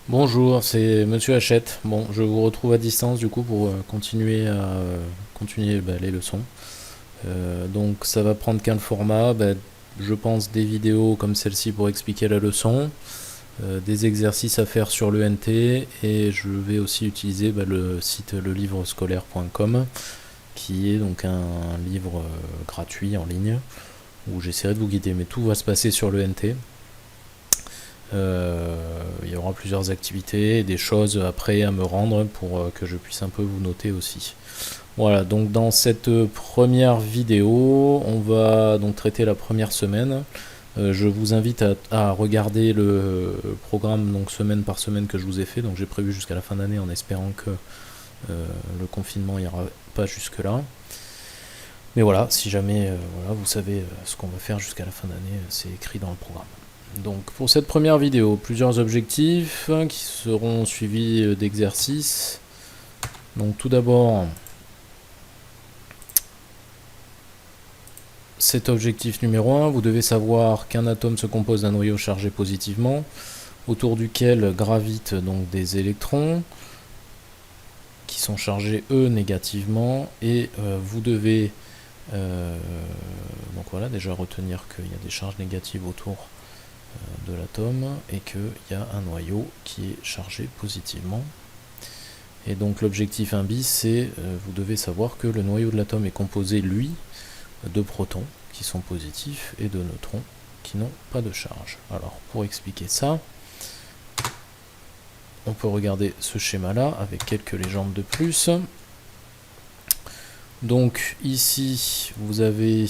Bonjour, c'est Monsieur Hachette. Bon, je vous retrouve à distance du coup pour continuer les leçons. Donc ça va prendre quel format? Je pense des vidéos comme celle-ci pour expliquer la leçon, des exercices à faire sur le NT et je vais aussi utiliser le site lelivrescolaire.com qui est donc un livre gratuit en ligne où j'essaierai de vous guider, mais tout va se passer sur le NT. Il y aura plusieurs activités et des choses après à me rendre pour que je puisse un peu vous noter aussi. Voilà, donc dans cette première vidéo, on va donc traiter la première semaine. Je vous invite à regarder le programme donc semaine par semaine que je vous ai fait. Donc j'ai prévu jusqu'à la fin d'année en espérant que le confinement ira pas jusque là. Mais voilà, si jamais vous savez ce qu'on va faire jusqu'à la fin d'année, c'est écrit dans le programme. Donc pour cette première vidéo, plusieurs objectifs qui seront suivis d'exercices. Donc tout d'abord, cet objectif numéro 1, vous devez savoir qu'un atome se compose d'un noyau chargé positivement, autour duquel gravitent donc des électrons qui sont chargés eux négativement, et vous devez donc voilà, déjà retenir qu'il y a des charges négatives autour de l'atome et qu'il y a un noyau qui est chargé positivement. Et donc l'objectif 1 bis, c'est vous devez savoir que le noyau de l'atome est composé, lui, de protons qui sont positifs et de neutrons qui n'ont pas de charge. Alors pour expliquer ça, on peut regarder ce schéma là avec quelques légendes de plus. Donc ici vous avez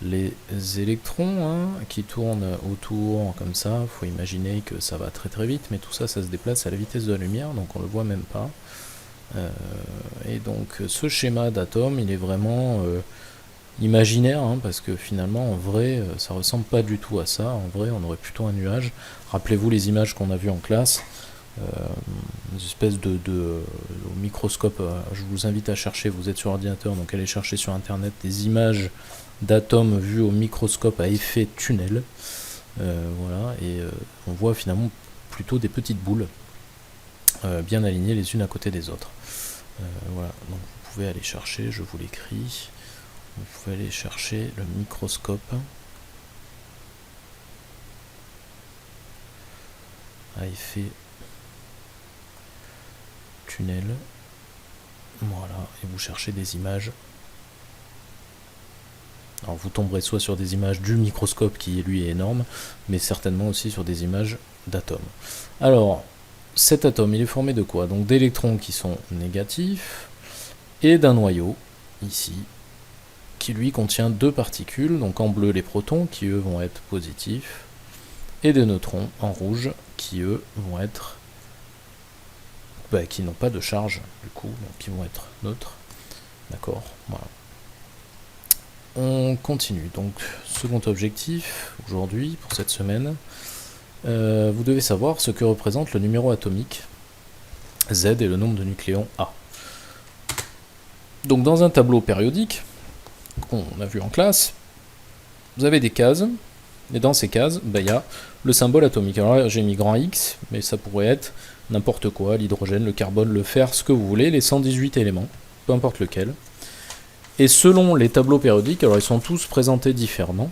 les électrons qui tournent autour comme ça. Il faut imaginer que ça va très très vite, mais tout ça, ça se déplace à la vitesse de la lumière, donc on le voit même pas. Et donc ce schéma d'atome, il est vraiment imaginaire, parce que finalement en vrai ça ressemble pas du tout à ça. En vrai on aurait plutôt un nuage. Rappelez-vous les images qu'on a vues en classe, une espèce au microscope. Je vous invite à chercher, vous êtes sur ordinateur, donc allez chercher sur internet des images d'atomes vus au microscope à effet tunnel. Voilà, et on voit finalement plutôt des petites boules bien alignées les unes à côté des autres. Voilà, donc vous pouvez aller chercher, je vous l'écris, vous pouvez aller chercher le microscope à effet tunnel. Voilà, et vous cherchez des images. Alors vous tomberez soit sur des images du microscope qui lui est énorme, mais certainement aussi sur des images d'atomes. Alors, cet atome, il est formé de quoi? Donc d'électrons qui sont négatifs et d'un noyau, ici, qui lui contient deux particules, donc en bleu les protons, qui eux vont être positifs, et des neutrons en rouge, qui eux vont être qui n'ont pas de charge, du coup, donc qui vont être neutres. D'accord, voilà. On continue, donc second objectif, aujourd'hui, pour cette semaine, vous devez savoir ce que représente le numéro atomique Z et le nombre de nucléons A. Donc dans un tableau périodique, qu'on a vu en classe, vous avez des cases, et dans ces cases, il y a le symbole atomique. Alors là, j'ai mis grand X, mais ça pourrait être n'importe quoi, l'hydrogène, le carbone, le fer, ce que vous voulez, les 118 éléments, peu importe lequel. Et selon les tableaux périodiques, alors ils sont tous présentés différemment,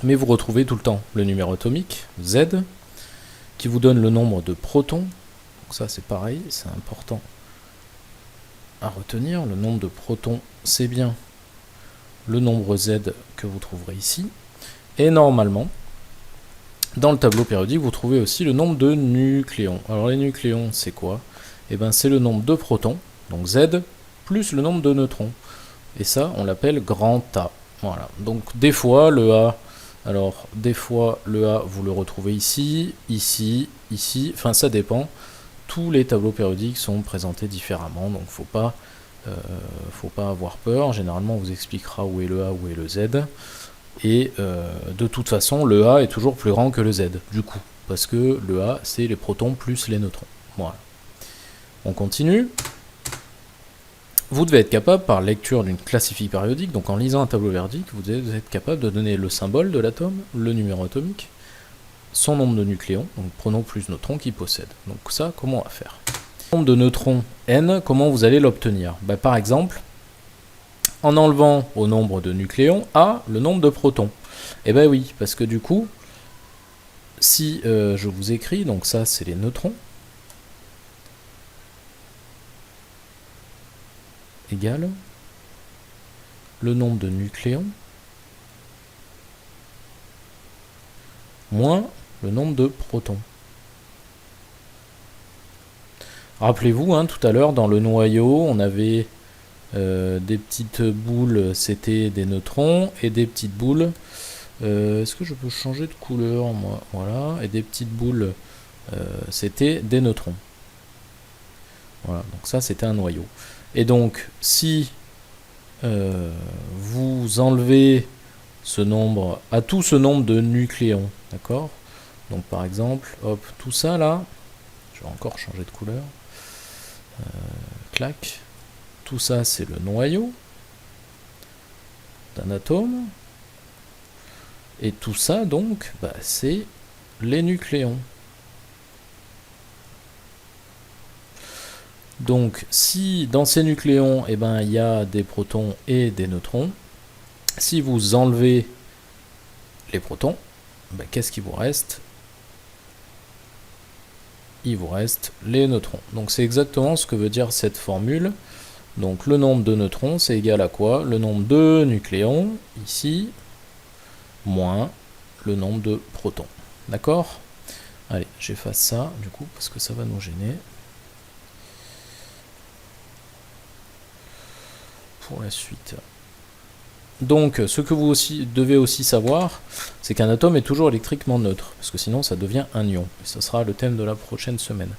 mais vous retrouvez tout le temps le numéro atomique, Z, qui vous donne le nombre de protons. Donc ça c'est pareil, c'est important à retenir. Le nombre de protons, c'est bien le nombre Z que vous trouverez ici. Et normalement, dans le tableau périodique, vous trouvez aussi le nombre de nucléons. Alors les nucléons, c'est quoi? C'est le nombre de protons, donc Z, plus le nombre de neutrons. Et ça, on l'appelle grand A. Voilà. Donc des fois, le A, vous le retrouvez ici, ici, ici. Enfin, ça dépend. Tous les tableaux périodiques sont présentés différemment, donc faut pas avoir peur. Généralement, on vous expliquera où est le A, où est le Z. Et de toute façon, le A est toujours plus grand que le Z, du coup. Parce que le A, c'est les protons plus les neutrons. Voilà. On continue. Vous devez être capable, par lecture d'une classifie périodique, donc en lisant un tableau périodique, vous devez être capable de donner le symbole de l'atome, le numéro atomique, son nombre de nucléons, donc proton plus neutrons qu'il possède. Donc ça, comment on va faire? Le nombre de neutrons n, comment vous allez l'obtenir? Par exemple, en enlevant au nombre de nucléons A le nombre de protons. Eh bien oui, parce que du coup, si je vous écris, donc ça c'est les neutrons, égale le nombre de nucléons moins le nombre de protons. Rappelez-vous, hein, tout à l'heure dans le noyau, on avait des petites boules, c'était des neutrons, et des petites boules, est-ce que je peux changer de couleur, moi? Voilà, et des petites boules, c'était des neutrons. Voilà, donc ça c'était un noyau. Et donc, si vous enlevez ce nombre, à tout ce nombre de nucléons, d'accord? Donc par exemple, hop, tout ça là, je vais encore changer de couleur, clac, tout ça c'est le noyau d'un atome, et tout ça donc, c'est les nucléons. Donc si dans ces nucléons, il y a des protons et des neutrons, si vous enlevez les protons, qu'est-ce qui vous reste? Il vous reste les neutrons. Donc c'est exactement ce que veut dire cette formule. Donc le nombre de neutrons, c'est égal à quoi? Le nombre de nucléons, ici, moins le nombre de protons. D'accord? Allez, j'efface ça, du coup, parce que ça va nous gêner. Pour la suite. Donc, ce que vous devez aussi savoir, c'est qu'un atome est toujours électriquement neutre, parce que sinon ça devient un ion. Et ce sera le thème de la prochaine semaine,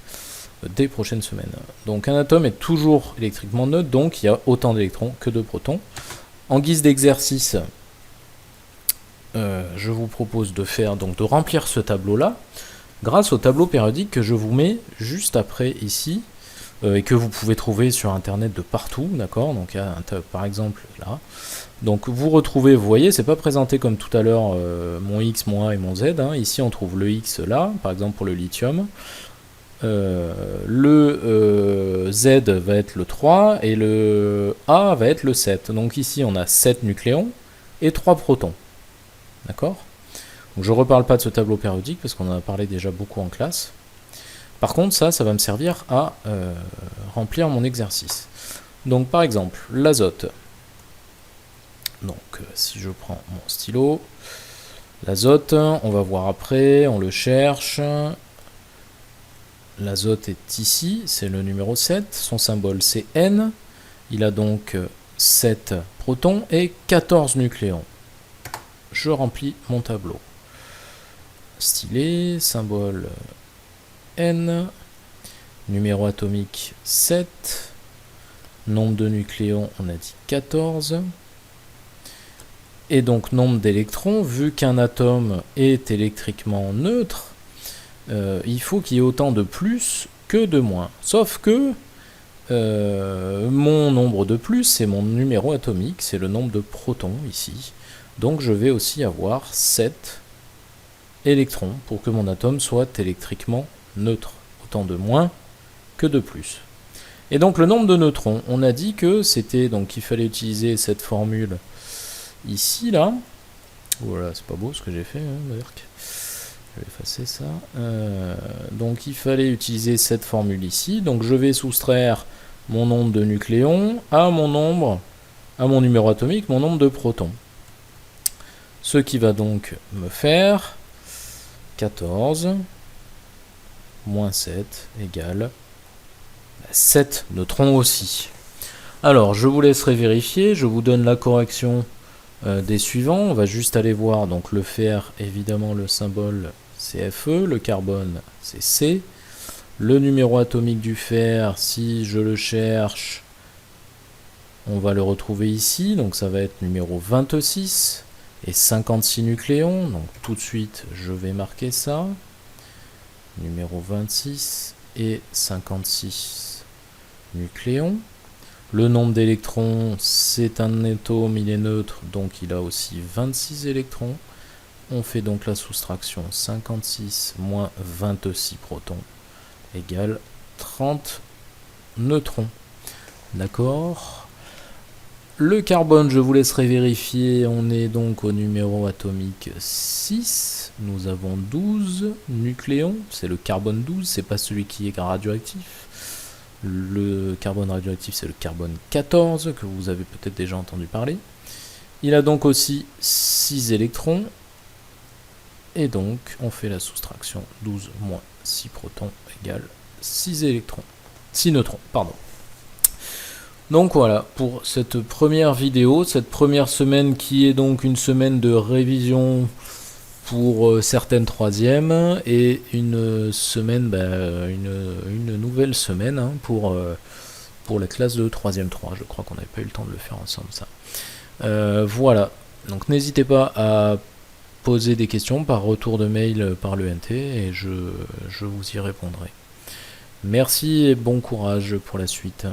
des prochaines semaines. Donc un atome est toujours électriquement neutre, donc il y a autant d'électrons que de protons. En guise d'exercice, je vous propose de remplir ce tableau-là, grâce au tableau périodique que je vous mets juste après ici, et que vous pouvez trouver sur internet de partout, d'accord? Donc par exemple là. Donc vous retrouvez, vous voyez, c'est pas présenté comme tout à l'heure mon X, mon A et mon Z. Hein. Ici on trouve le X là, par exemple pour le lithium. Le Z va être le 3 et le A va être le 7. Donc ici on a 7 nucléons et 3 protons. D'accord? Donc je reparle pas de ce tableau périodique parce qu'on en a parlé déjà beaucoup en classe. Par contre, ça va me servir à remplir mon exercice. Donc, par exemple, l'azote. Donc, si je prends mon stylo, l'azote, on va voir après, on le cherche. L'azote est ici, c'est le numéro 7. Son symbole, c'est N. Il a donc 7 protons et 14 nucléons. Je remplis mon tableau. Stylet, symbole N, numéro atomique 7, nombre de nucléons, on a dit 14, et donc nombre d'électrons, vu qu'un atome est électriquement neutre, il faut qu'il y ait autant de plus que de moins. Sauf que mon nombre de plus, c'est mon numéro atomique, c'est le nombre de protons ici. Donc je vais aussi avoir 7 électrons pour que mon atome soit électriquement neutre, autant de moins que de plus. Et donc le nombre de neutrons, on a dit que c'était donc qu'il fallait utiliser cette formule ici là. Voilà, c'est pas beau ce que j'ai fait, hein, Berk. Je vais effacer ça. Donc il fallait utiliser cette formule ici. Donc je vais soustraire mon nombre de nucléons à mon numéro atomique, mon nombre de protons. Ce qui va donc me faire 14 moins 7 égale 7 neutrons aussi. Alors, je vous laisserai vérifier, je vous donne la correction des suivants. On va juste aller voir, donc le fer, évidemment, le symbole c'est Fe, le carbone c'est C. Le numéro atomique du fer, si je le cherche, on va le retrouver ici, donc ça va être numéro 26 et 56 nucléons. Donc tout de suite, je vais marquer ça. Numéro 26 et 56 nucléons. Le nombre d'électrons, c'est un atome, il est neutre, donc il a aussi 26 électrons. On fait donc la soustraction 56 moins 26 protons égale 30 neutrons. D'accord. Le carbone, je vous laisserai vérifier. On est donc au numéro atomique 6. Nous avons 12 nucléons. C'est le carbone 12, c'est pas celui qui est radioactif. Le carbone radioactif, c'est le carbone 14, que vous avez peut-être déjà entendu parler. Il a donc aussi 6 électrons. Et donc, on fait la soustraction 12 moins 6 protons égale 6 électrons. 6 neutrons, pardon. Donc voilà, pour cette première vidéo, cette première semaine qui est donc une semaine de révision pour certaines troisièmes et une semaine, une nouvelle semaine hein, pour la classe de 3e 3. Je crois qu'on n'avait pas eu le temps de le faire ensemble ça. Voilà, donc n'hésitez pas à poser des questions par retour de mail par l'ENT et je vous y répondrai. Merci et bon courage pour la suite.